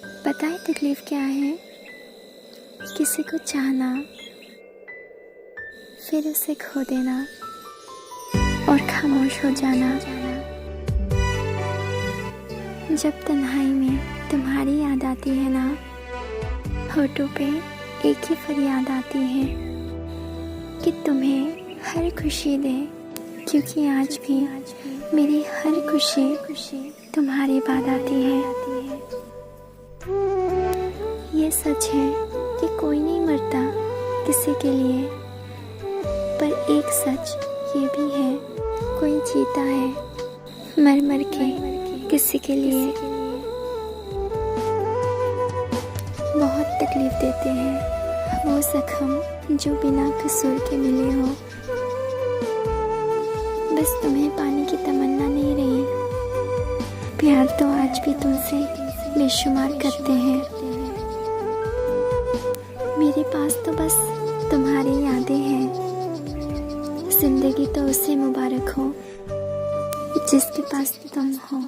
पता है तकलीफ क्या है? किसी को चाहना, फिर उसे खो देना और खामोश हो जाना। जब तन्हाई में तुम्हारी याद आती है ना, होठों पे एक ही फरियाद आती है कि तुम्हें हर खुशी दे, क्योंकि आज भी मेरी हर खुशी तुम्हारी बाद आती है। ये सच है कि कोई नहीं मरता किसी के लिए, पर एक सच ये भी है, कोई जीता है मर मर के किसी के लिए। बहुत तकलीफ देते हैं वो जख्म जो बिना कसूर के मिले हो। बस तुम्हें पाने की तमन्ना नहीं रही, प्यार तो आज भी तुमसे बेशुमार करते हैं। मेरे पास तो बस तुम्हारी यादें हैं। जिंदगी तो उसे मुबारक हो जिसके पास तुम हो।